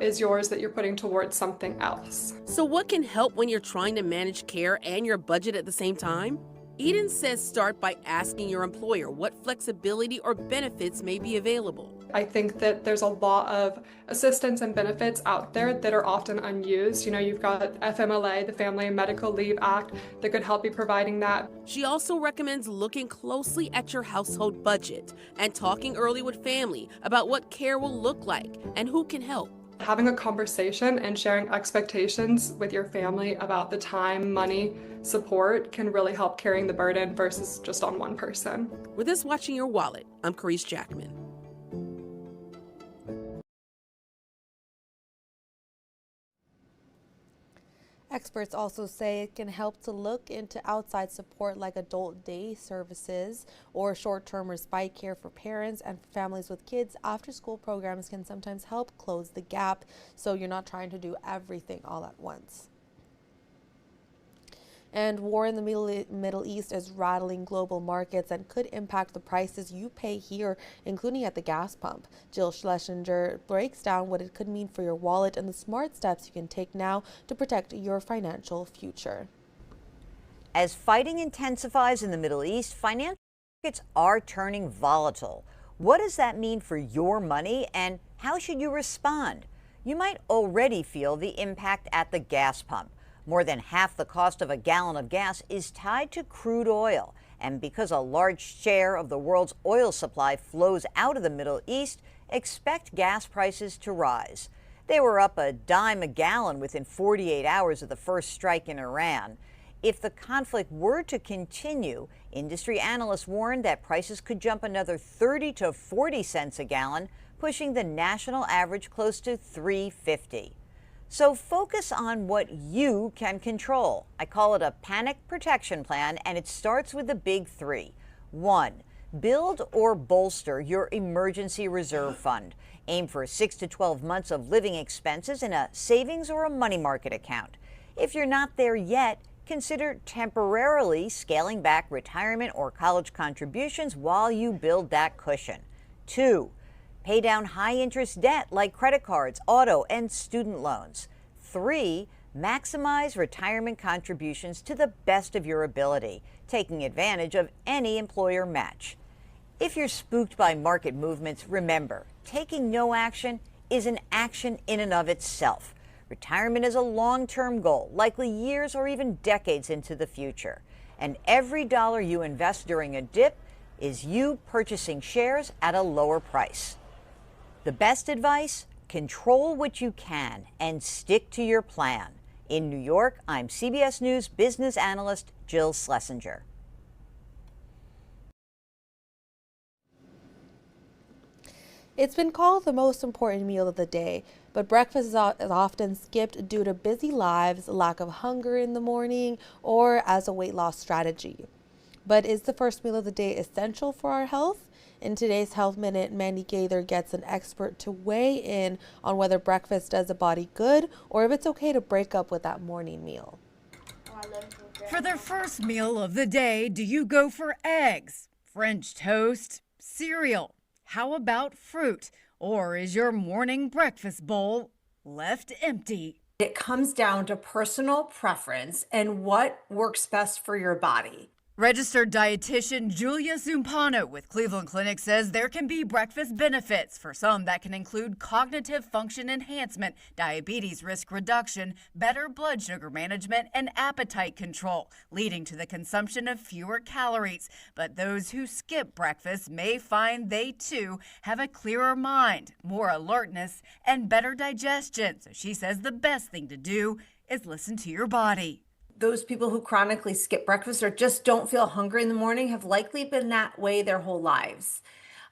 is yours that you're putting towards something else. So what can help when you're trying to manage care and your budget at the same time? Eden says start by asking your employer what flexibility or benefits may be available. I think that there's a lot of assistance and benefits out there that are often unused. You've got FMLA, the Family and Medical Leave Act, that could help you providing that. She also recommends looking closely at your household budget and talking early with family about what care will look like and who can help. Having a conversation and sharing expectations with your family about the time, money, support can really help carrying the burden versus just on one person. With this Watching Your Wallet, I'm Carice Jackman. Experts also say it can help to look into outside support like adult day services or short-term respite care for parents and for families with kids. After-school programs can sometimes help close the gap, so you're not trying to do everything all at once. And war in the Middle East is rattling global markets and could impact the prices you pay here, including at the gas pump. Jill Schlesinger breaks down what it could mean for your wallet and the smart steps you can take now to protect your financial future. As fighting intensifies in the Middle East, financial markets are turning volatile. What does that mean for your money, and how should you respond? You might already feel the impact at the gas pump. More than half the cost of a gallon of gas is tied to crude oil. And because a large share of the world's oil supply flows out of the Middle East, expect gas prices to rise. They were up a dime a gallon within 48 hours of the first strike in Iran. If the conflict were to continue, industry analysts warned that prices could jump another 30 to 40 cents a gallon, pushing the national average close to $3.50. So focus on what you can control. I call it a panic protection plan, and it starts with the big three. 1, build or bolster your emergency reserve fund. Aim for 6 to 12 months of living expenses in a savings or a money market account. If you're not there yet, consider temporarily scaling back retirement or college contributions while you build that cushion. 2, pay down high-interest debt like credit cards, auto, and student loans. 3, maximize retirement contributions to the best of your ability, taking advantage of any employer match. If you're spooked by market movements, remember, taking no action is an action in and of itself. Retirement is a long-term goal, likely years or even decades into the future. And every dollar you invest during a dip is you purchasing shares at a lower price. The best advice? Control what you can and stick to your plan. In New York, I'm CBS News business analyst Jill Schlesinger. It's been called the most important meal of the day, but breakfast is often skipped due to busy lives, lack of hunger in the morning, or as a weight loss strategy. But is the first meal of the day essential for our health? In today's Health Minute, Mandy Gaither gets an expert to weigh in on whether breakfast does a body good or if it's okay to break up with that morning meal. For the first meal of the day, do you go for eggs, French toast, cereal? How about fruit? Or is your morning breakfast bowl left empty? It comes down to personal preference and what works best for your body. Registered dietitian Julia Zumpano with Cleveland Clinic says there can be breakfast benefits. For some, that can include cognitive function enhancement, diabetes risk reduction, better blood sugar management, and appetite control, leading to the consumption of fewer calories. But those who skip breakfast may find they, too, have a clearer mind, more alertness, and better digestion. So she says the best thing to do is listen to your body. Those people who chronically skip breakfast or just don't feel hungry in the morning have likely been that way their whole lives.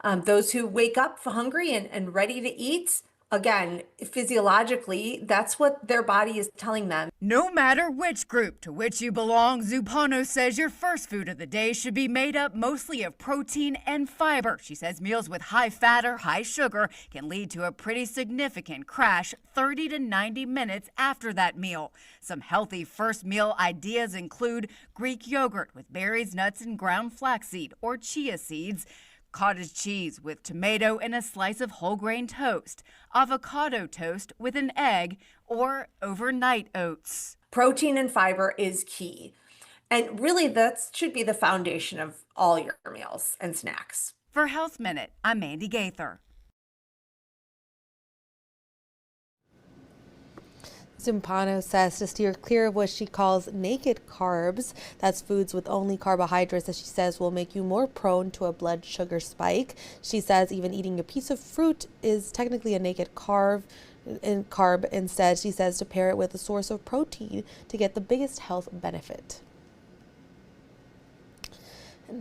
Those who wake up hungry and ready to eat, again, physiologically, that's what their body is telling them. No matter which group to which you belong, Zumpano says your first food of the day should be made up mostly of protein and fiber. She says meals with high fat or high sugar can lead to a pretty significant crash 30 to 90 minutes after that meal. Some healthy first meal ideas include Greek yogurt with berries, nuts, and ground flaxseed or chia seeds, cottage cheese with tomato and a slice of whole grain toast, avocado toast with an egg, or overnight oats. Protein and fiber is key. And really, that should be the foundation of all your meals and snacks. For Health Minute, I'm Mandy Gaither. Zumpano says to steer clear of what she calls naked carbs. That's foods with only carbohydrates that she says will make you more prone to a blood sugar spike. She says even eating a piece of fruit is technically a naked carb. Instead, she says to pair it with a source of protein to get the biggest health benefit.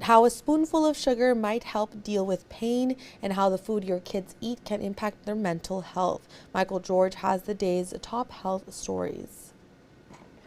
How a spoonful of sugar might help deal with pain, and how the food your kids eat can impact their mental health. Michael George has the day's top health stories.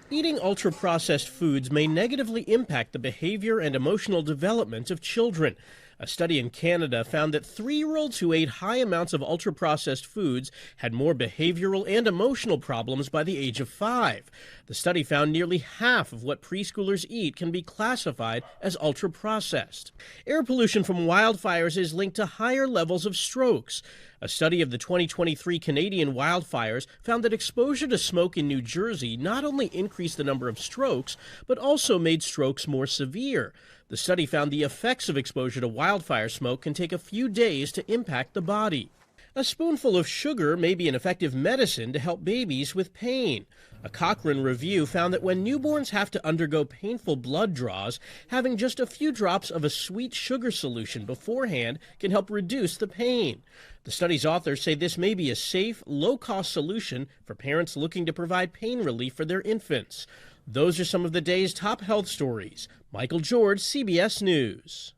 Eating ultra-processed foods may negatively impact the behavior and emotional development of children. A study in Canada found that 3-year-olds who ate high amounts of ultra-processed foods had more behavioral and emotional problems by the age of 5. The study found nearly half of what preschoolers eat can be classified as ultra-processed. Air pollution from wildfires is linked to higher levels of strokes. A study of the 2023 Canadian wildfires found that exposure to smoke in New Jersey not only increased the number of strokes, but also made strokes more severe. The study found the effects of exposure to wildfire smoke can take a few days to impact the body. A spoonful of sugar may be an effective medicine to help babies with pain. A Cochrane review found that when newborns have to undergo painful blood draws, having just a few drops of a sweet sugar solution beforehand can help reduce the pain. The study's authors say this may be a safe, low-cost solution for parents looking to provide pain relief for their infants. Those are some of the day's top health stories. Michael George, CBS News.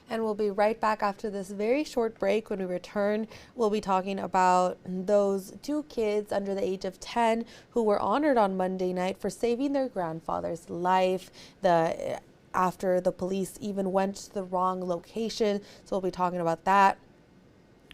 And we'll be right back after this very short break. When we return, we'll be talking about those 2 kids under the age of 10 who were honored on Monday night for saving their grandfather's life. After the police even went to the wrong location. So we'll be talking about that.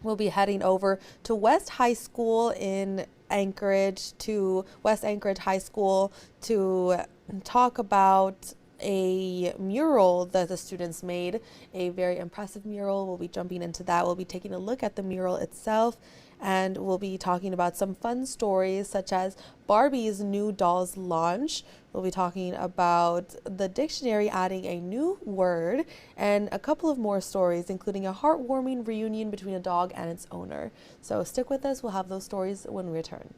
We'll be heading over to West High School in Anchorage, to West Anchorage High School, to talk about a mural that the students made, a very impressive mural. We'll be jumping into that. We'll be taking a look at the mural itself, and we'll be talking about some fun stories such as Barbie's new doll's launch. We'll be talking about the dictionary adding a new word, and a couple of more stories, including a heartwarming reunion between a dog and its owner. So stick with us. We'll have those stories when we return.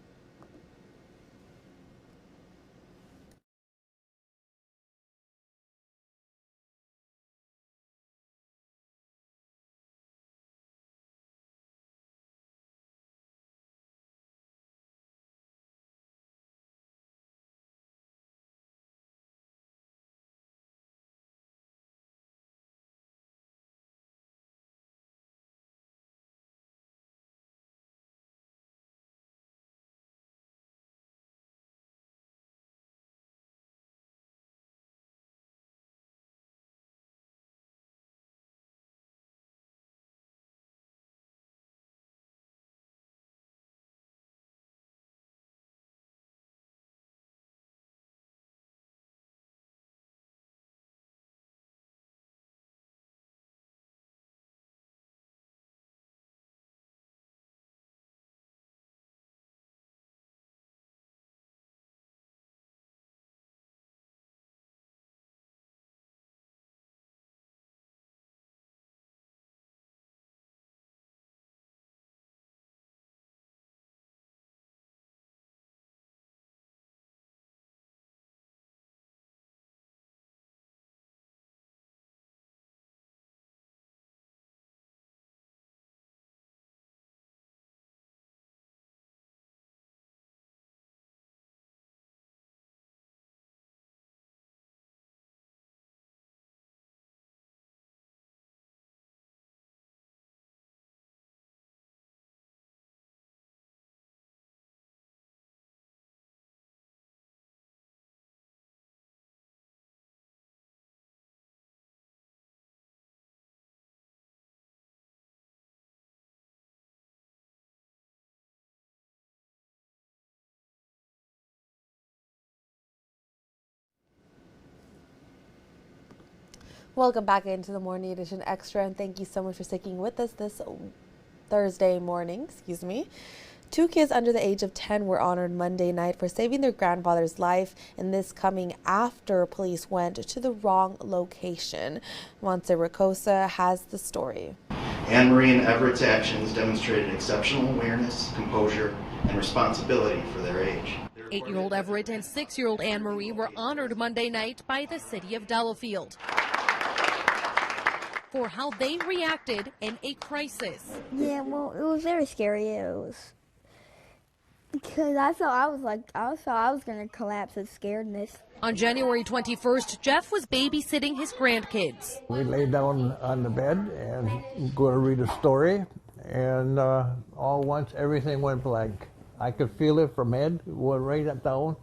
Welcome back into the Morning Edition Extra, and thank you so much for sticking with us this Thursday morning. Two kids under the age of 10 were honored Monday night for saving their grandfather's life, and this coming after police went to the wrong location. Montse Ricosa has the story. Anne-Marie and Everett's actions demonstrated exceptional awareness, composure, and responsibility for their age. 8-year-old Everett and 6-year-old Anne-Marie were honored Monday night by the city of Delafield for how they reacted in a crisis. Yeah, well, it was very scary. It was because I thought I was going to collapse of scaredness. On January 21st, Jeff was babysitting his grandkids. We lay down on the bed and going to read a story, and all at once everything went blank. I could feel it from head, it went right down.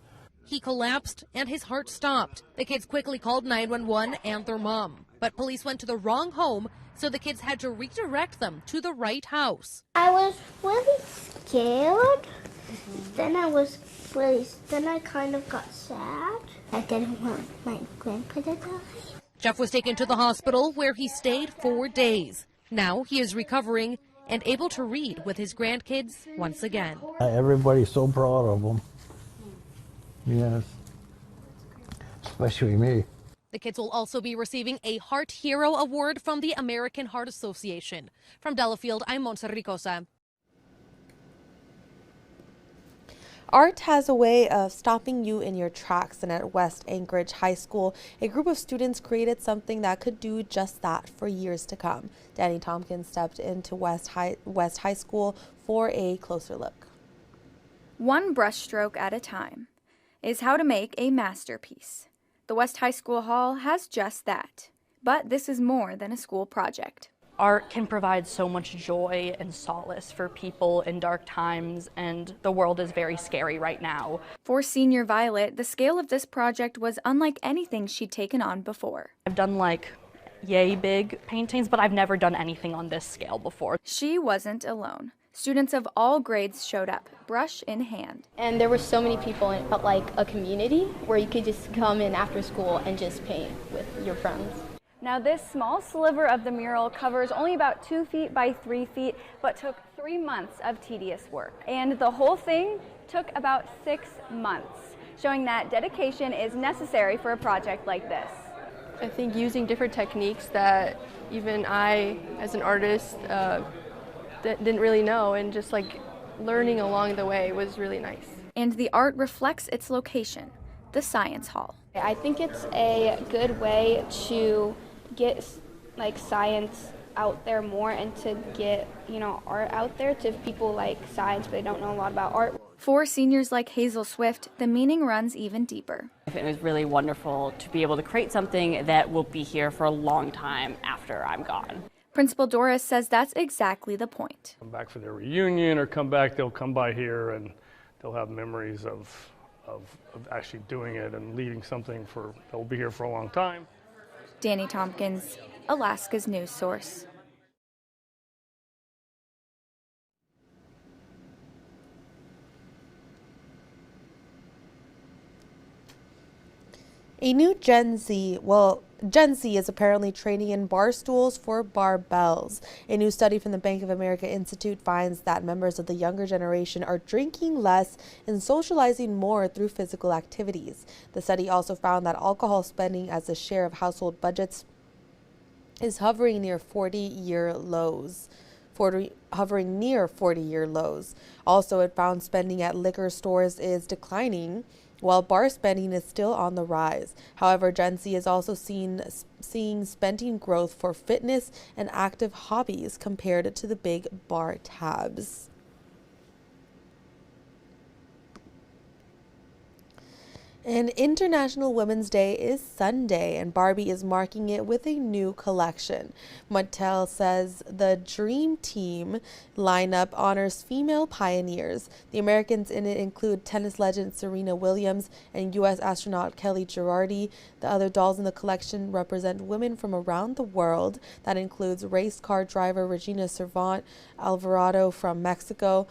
He collapsed and his heart stopped. The kids quickly called 911 and their mom, but police went to the wrong home, so the kids had to redirect them to the right house. I was really scared. Then I kind of got sad. I didn't want my grandpa to die. Jeff was taken to the hospital where he stayed 4 days. Now he is recovering and able to read with his grandkids once again. Everybody's so proud of him. Yes, especially me. The kids will also be receiving a Heart Hero Award from the American Heart Association. From Delafield, I'm Montse Ricosa. Art has a way of stopping you in your tracks, and at West Anchorage High School, a group of students created something that could do just that for years to come. Danny Tompkins stepped into West High School for a closer look. One brushstroke at a time is how to make a masterpiece. The West High School Hall has just that, but this is more than a school project. Art can provide so much joy and solace for people in dark times, and the world is very scary right now. For senior Violet, the scale of this project was unlike anything she'd taken on before. I've done yay big paintings, but I've never done anything on this scale before. She wasn't alone. Students of all grades showed up, brush in hand. And there were so many people, and it felt like a community where you could just come in after school and just paint with your friends. Now this small sliver of the mural covers only about 2 feet by 3 feet, but took 3 months of tedious work. And the whole thing took about 6 months, showing that dedication is necessary for a project like this. I think using different techniques that even I, as an artist, didn't really know, and just learning along the way was really nice. And the art reflects its location, the Science Hall. I think it's a good way to get science out there more, and to get art out there to people like science, but they don't know a lot about art. For seniors like Hazel Swift, the meaning runs even deeper. It was really wonderful to be able to create something that will be here for a long time after I'm gone. Principal Doris says that's exactly the point. Come back for their reunion or come back, they'll come by here and they'll have memories of actually doing it and leading something that will be here for a long time. Danny Tompkins, Alaska's news source. A new Gen Z is apparently trading in bar stools for barbells. A new study from the Bank of America Institute finds that members of the younger generation are drinking less and socializing more through physical activities. The study also found that alcohol spending as a share of household budgets is hovering near 40-year lows. Also, it found spending at liquor stores is declining, while bar spending is still on the rise. However, Gen Z is also seeing spending growth for fitness and active hobbies compared to the big bar tabs. And International Women's Day is Sunday, and Barbie is marking it with a new collection. Mattel says the Dream Team lineup honors female pioneers. The Americans in it include tennis legend Serena Williams and U.S. astronaut Kelly Girardi. The other dolls in the collection represent women from around the world. That includes race car driver Regina Servant Alvarado from Mexico,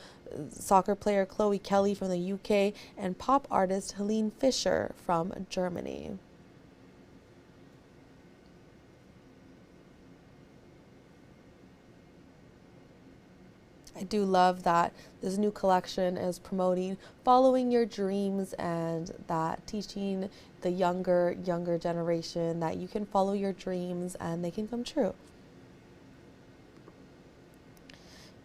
soccer player Chloe Kelly from the UK, and pop artist Helene Fischer from Germany. I do love that this new collection is promoting following your dreams and that teaching the younger generation that you can follow your dreams and they can come true.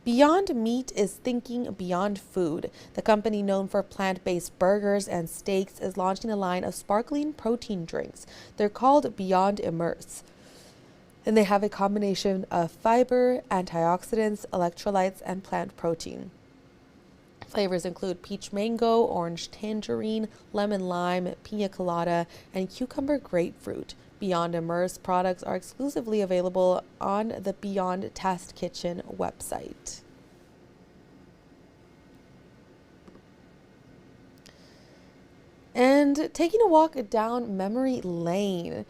Beyond Meat is thinking beyond food. The company known for plant-based burgers and steaks is launching a line of sparkling protein drinks. They're called Beyond Immerse. And they have a combination of fiber, antioxidants, electrolytes, and plant protein. Flavors include peach mango, orange tangerine, lemon lime, pina colada, and cucumber grapefruit. Beyond Immerse products are exclusively available on the Beyond Test Kitchen website. And taking a walk down memory lane,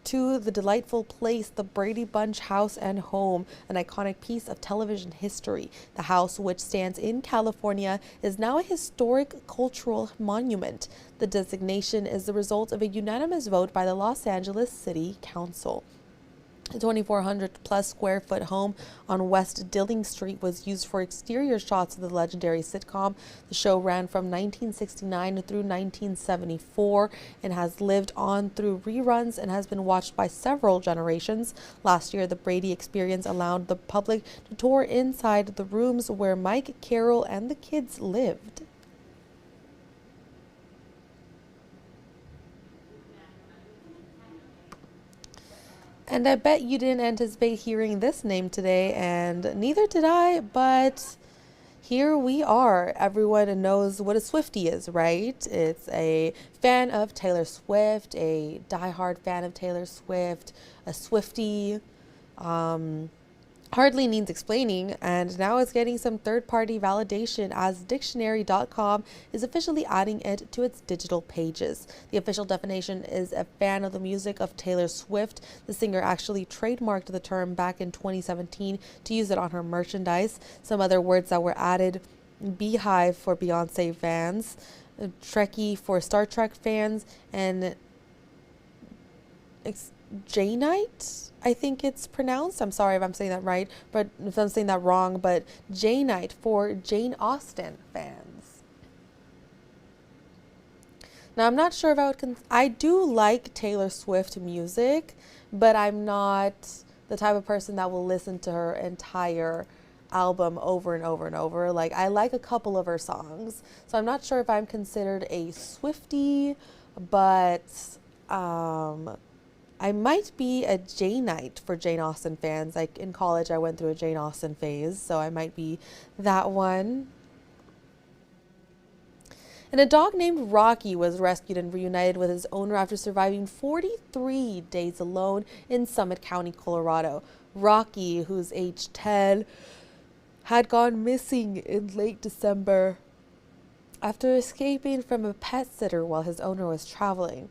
to the delightful place, the Brady Bunch house and home, an iconic piece of television history. The house, which stands in California, is now a historic cultural monument. The designation is the result of a unanimous vote by the Los Angeles City Council. The 2,400 plus square foot home on West Dilling Street was used for exterior shots of the legendary sitcom. The show ran from 1969 through 1974 and has lived on through reruns and has been watched by several generations. Last year, the Brady Experience allowed the public to tour inside the rooms where Mike, Carol, and the kids lived. And I bet you didn't anticipate hearing this name today, and neither did I, but here we are. Everyone knows what a Swiftie is, right? It's a fan of Taylor Swift, a diehard fan of Taylor Swift, a Swiftie. Hardly needs explaining, and now it's getting some third-party validation as dictionary.com is officially adding it to its digital pages. The official definition is a fan of the music of Taylor Swift. The singer actually trademarked the term back in 2017 to use it on her merchandise. Some other words that were added: Beehive for Beyonce fans, Trekkie for Star Trek fans, and J-Night, I think it's pronounced. I'm sorry if I'm saying that right, but if I'm saying that wrong, but J-Night for Jane Austen fans. Now, I'm not sure if I would, I do like Taylor Swift music, but I'm not the type of person that will listen to her entire album over and over and over. Like, I like a couple of her songs, so I'm not sure if I'm considered a Swiftie, but I might be a J-Night for Jane Austen fans. Like in college, I went through a Jane Austen phase, so I might be that one. And a dog named Rocky was rescued and reunited with his owner after surviving 43 days alone in Summit County, Colorado. Rocky, who's age 10, had gone missing in late December after escaping from a pet sitter while his owner was traveling.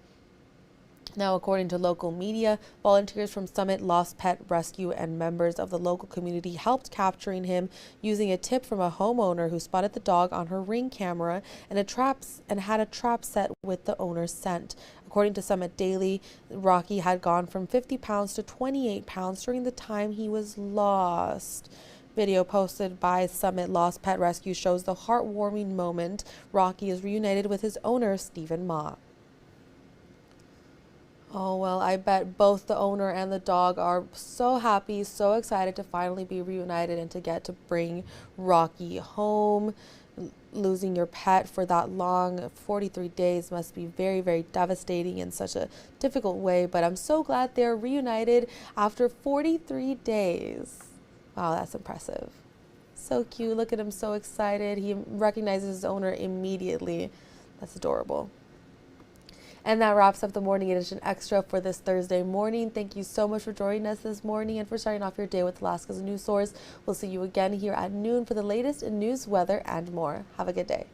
Now, according to local media, volunteers from Summit Lost Pet Rescue and members of the local community helped capturing him using a tip from a homeowner who spotted the dog on her Ring camera and had a trap set with the owner's scent. According to Summit Daily, Rocky had gone from 50 pounds to 28 pounds during the time he was lost. Video posted by Summit Lost Pet Rescue shows the heartwarming moment. Rocky is reunited with his owner, Stephen Ma. Oh, well, I bet both the owner and the dog are so happy, so excited to finally be reunited and to get to bring Rocky home. Losing your pet for that long, 43 days, must be very, very devastating in such a difficult way. But I'm so glad they're reunited after 43 days. Wow, that's impressive. So cute. Look at him, so excited. He recognizes his owner immediately. That's adorable. And that wraps up the Morning Edition Extra for this Thursday morning. Thank you so much for joining us this morning and for starting off your day with Alaska's news source. We'll see you again here at noon for the latest in news, weather, and more. Have a good day.